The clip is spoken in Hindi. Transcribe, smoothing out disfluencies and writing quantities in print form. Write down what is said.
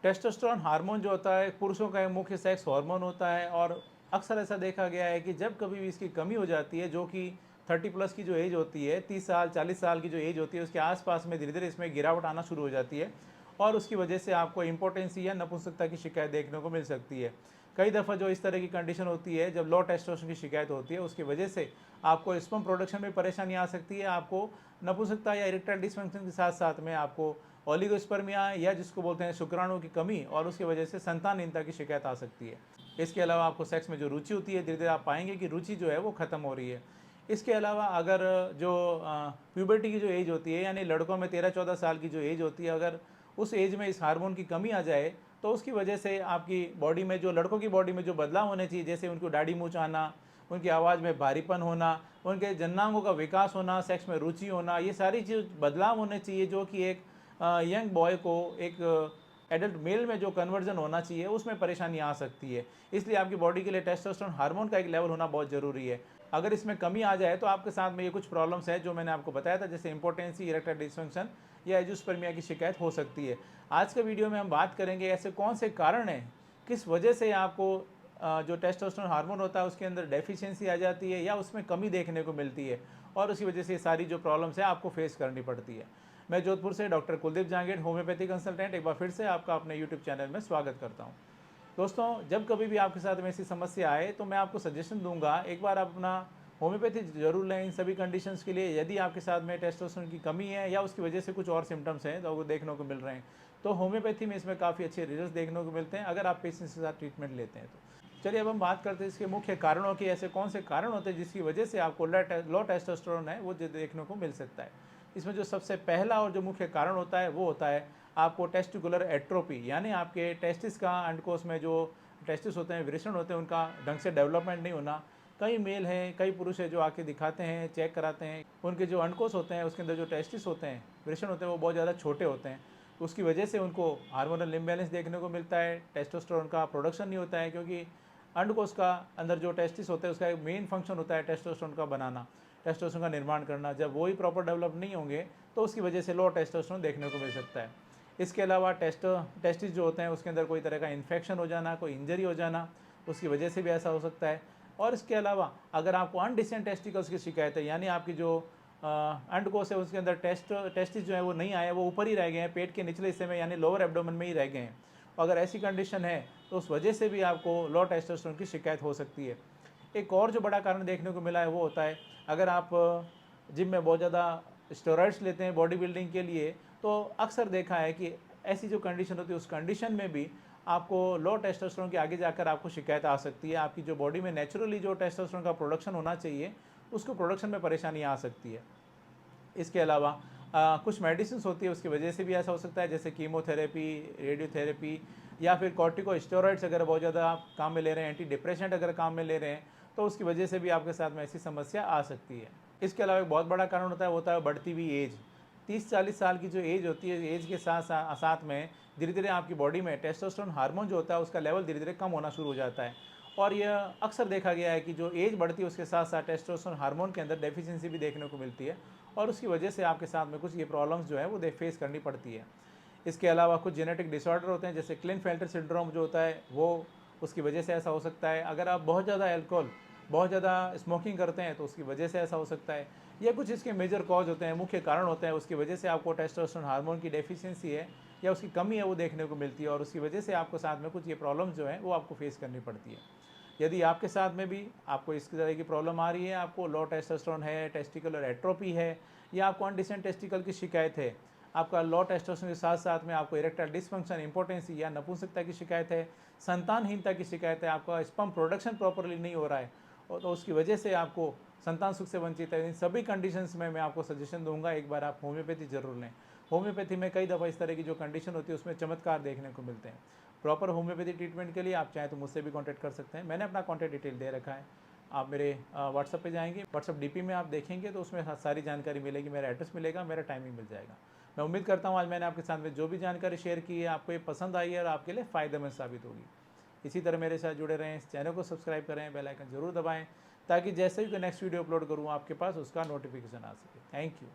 टेस्टोस्टेरोन हार्मोन जो होता है पुरुषों का एक मुख्य सेक्स हार्मोन होता है और अक्सर ऐसा देखा गया है कि जब कभी भी इसकी कमी हो जाती है, जो कि 30+ की जो एज होती है, 30 साल 40 साल की जो एज होती है, उसके आसपास में धीरे धीरे इसमें गिरावट आना शुरू हो जाती है और उसकी वजह से आपको इम्पोर्टेंसी या नपुंसकता की शिकायत देखने को मिल सकती है। कई दफ़ा जो इस तरह की कंडीशन होती है, जब लो टेस्टोस्टेरोन की शिकायत होती है, उसकी वजह से आपको स्पर्म प्रोडक्शन में परेशानी आ सकती है, आपको नपुंसकता या इरेक्टाइल डिसफंक्शन के साथ साथ में आपको ओलिगोस्पर्मिया या जिसको बोलते हैं शुक्राणु की कमी और उसकी वजह से संतानहीनता की शिकायत आ सकती है। इसके अलावा आपको सेक्स में जो रुचि होती है, धीरे धीरे आप पाएंगे कि रुचि जो है वो ख़त्म हो रही है। इसके अलावा अगर जो प्यूबर्टी की जो एज होती है, यानी लड़कों में 13-14 साल की जो एज होती है, अगर उस एज में इस हार्मोन की कमी आ जाए तो उसकी वजह से आपकी बॉडी में, जो लड़कों की बॉडी में जो बदलाव होने चाहिए, जैसे उनको दाढ़ी मूंछ आना, उनकी आवाज़ में भारीपन होना, उनके जननांगों का विकास होना, सेक्स में रुचि होना, ये सारी चीज़ बदलाव होने चाहिए जो कि एक यंग बॉय को एक एडल्ट मेल में जो कन्वर्जन होना चाहिए उसमें परेशानी आ सकती है। इसलिए आपकी बॉडी के लिए टेस्टोस्टेरोन हार्मोन का एक लेवल होना बहुत ज़रूरी है। अगर इसमें कमी आ जाए तो आपके साथ में ये कुछ प्रॉब्लम्स हैं जो मैंने आपको बताया था, जैसे इंपोर्टेंसी, इरेक्टाइल डिसफंक्शन या एंजियोस्पर्मिया की शिकायत हो सकती है। आज के वीडियो में हम बात करेंगे ऐसे कौन से कारण हैं, किस वजह से आपको जो टेस्टोस्टेरोन हार्मोन होता है उसके अंदर डेफिशिएंसी आ जाती है या उसमें कमी देखने को मिलती है और उसकी वजह से ये सारी जो प्रॉब्लम्स है आपको फेस करनी पड़ती है। मैं जोधपुर से doctor Kuldeep Jahangir, homeopathy consultant, एक बार फिर से आपका अपने यूट्यूब चैनल में स्वागत करता हूं। दोस्तों, जब कभी भी आपके साथ में ऐसी समस्या आए तो मैं आपको सजेशन दूंगा, एक बार आप अपना होम्योपैथी जरूर लें इन सभी कंडीशंस के लिए। यदि आपके साथ में टेस्टोस्टेरोन की कमी है या उसकी वजह से कुछ और सिम्टम्स हैं तो वो देखने को मिल रहे हैं, तो होम्योपैथी में इसमें काफ़ी अच्छे रिजल्ट देखने को मिलते हैं अगर आप पेशेंस के साथ ट्रीटमेंट लेते हैं तो। चलिए अब हम बात करते हैं इसके मुख्य कारणों की। ऐसे कौन से कारण होते हैं जिसकी वजह से आपको लो टेस्टोस्टेरोन है वो देखने को मिल सकता है। इसमें जो सबसे पहला और जो मुख्य कारण होता है वो होता है आपको टेस्टिकुलर एट्रोपी, यानी आपके टेस्टिस का अंडकोश में जो टेस्टिस होते हैं, वृषण होते हैं, उनका ढंग से डेवलपमेंट नहीं होना। कई मेल हैं, कई पुरुष हैं जो आके दिखाते हैं, चेक कराते हैं, उनके जो अंडकोश होते हैं उसके अंदर जो टेस्टिस होते हैं, वृषण होते हैं, वो बहुत ज़्यादा छोटे होते हैं। उसकी वजह से उनको हार्मोनल इम्बैलेंस देखने को मिलता है, टेस्टोस्टेरोन का प्रोडक्शन नहीं होता है, क्योंकि अंडकोश का अंदर जो टेस्टिस होता है उसका एक मेन फंक्शन होता है टेस्टोस्टेरोन का बनाना, टेस्टोस्टेरोन का निर्माण करना। जब वही प्रॉपर डेवलप नहीं होंगे तो उसकी वजह से लो टेस्टोस्टेरोन देखने को मिल सकता है। इसके अलावा टेस्टिस जो होते हैं उसके अंदर कोई तरह का इन्फेक्शन हो जाना, कोई इंजरी हो जाना, उसकी वजह से भी ऐसा हो सकता है। और इसके अलावा अगर आपको अनडिसेंट टेस्टिकल्स की शिकायत है, यानी आपकी जो अंडकोश है उसके अंदर टेस्टिस जो है वो नहीं आए, वो ऊपर ही रह गए हैं, पेट के निचले हिस्से में यानी लोअर एब्डोमेन में ही रह गए हैं, अगर ऐसी कंडीशन है तो उस वजह से भी आपको लो टेस्टोस्टेरोन की शिकायत हो सकती है। एक और जो बड़ा कारण देखने को मिला है वो होता है अगर आप जिम में बहुत ज़्यादा स्टेरॉइड्स लेते हैं बॉडी बिल्डिंग के लिए, तो अक्सर देखा है कि ऐसी जो कंडीशन होती है उस कंडीशन में भी आपको लो टेस्टोस्टेरोन के आगे जाकर आपको शिकायत आ सकती है। आपकी जो बॉडी में नेचुरली जो टेस्टोस्टेरोन का प्रोडक्शन होना चाहिए उसको प्रोडक्शन में परेशानी आ सकती है। इसके अलावा कुछ मेडिसिन होती है उसकी वजह से भी ऐसा हो सकता है, जैसे कीमोथेरेपी, रेडियोथेरेपी या फिर कॉर्टिकोस्टेरॉइड्स अगर बहुत ज़्यादा आप काम में ले रहे हैं, एंटी डिप्रेशेंट अगर काम में ले रहे हैं, तो उसकी वजह से भी आपके साथ में ऐसी समस्या आ सकती है। इसके अलावा एक बहुत बड़ा कारण होता है, वो होता है बढ़ती हुई एज। 30-40 साल की जो एज होती है, एज के साथ साथ में धीरे धीरे आपकी बॉडी में टेस्टोस्टेरोन हार्मोन जो होता है उसका लेवल धीरे धीरे कम होना शुरू हो जाता है। और यह अक्सर देखा गया है कि जो एज बढ़ती है उसके साथ साथ टेस्टोस्टेरोन हार्मोन के अंदर डेफिशिएंसी भी देखने को मिलती है और उसकी वजह से आपके साथ में कुछ ये प्रॉब्लम्स जो है वो फेस करनी पड़ती है। इसके अलावा कुछ जेनेटिक डिसऑर्डर होते हैं, जैसे क्लिनफेल्टर सिंड्रोम जो होता है वो, उसकी वजह से ऐसा हो सकता है। अगर आप बहुत ज़्यादा अल्कोहल, बहुत ज़्यादा स्मोकिंग करते हैं तो उसकी वजह से ऐसा हो सकता है। या कुछ इसके मेजर कॉज होते हैं, मुख्य कारण होते हैं, उसकी वजह से आपको टेस्टोस्टेरोन हार्मोन की डेफिशिएंसी है या उसकी कमी है वो देखने को मिलती है और उसकी वजह से आपको साथ में कुछ ये प्रॉब्लम्स जो हैं वो आपको फेस करनी पड़ती है। यदि आपके साथ में भी आपको इस तरह की प्रॉब्लम आ रही है, आपको लो टेस्टोस्टेरोन है, टेस्टिकुलर एट्रोपी है या आपको अनडिसेंट टेस्टिकल की शिकायत है, आपका लो टेस्टोस्टेरोन के साथ साथ में आपको इरेक्टाइल डिसफंक्शन, इंपोर्टेंसी या नपुंसकता की शिकायत है, संतानहीनता की शिकायत है, आपका स्पर्म प्रोडक्शन प्रॉपरली नहीं हो रहा है और तो उसकी वजह से आपको संतान सुख से वंचित है, इन सभी कंडीशंस में मैं आपको सजेशन दूंगा एक बार आप होम्योपैथी जरूर लें। होम्योपैथी में कई दफ़ा इस तरह की जो कंडीशन होती है उसमें चमत्कार देखने को मिलते हैं। प्रॉपर होम्योपैथी ट्रीटमेंट के लिए आप चाहें तो मुझसे भी कांटेक्ट कर सकते हैं, मैंने अपना कांटेक्ट डिटेल दे रखा है। आप मेरे व्हाट्सअप पे जाएंगे, व्हाट्सअप डीपी में आप देखेंगे तो उसमें सारी जानकारी मिलेगी, मेरा एड्रेस मिलेगा, मेरा टाइमिंग मिल जाएगा। मैं उम्मीद करता हूँ आज मैंने आपके साथ में जो भी जानकारी शेयर की है आपको ये पसंद आई है और आपके लिए फ़ायदेमंद साबित होगी। इसी तरह मेरे साथ जुड़े रहें, इस चैनल को सब्सक्राइब करें, बेल आइकन जरूर दबाएं ताकि जैसे ही कोई नेक्स्ट वीडियो अपलोड करूँ आपके पास उसका नोटिफिकेशन आ सके। Thank you.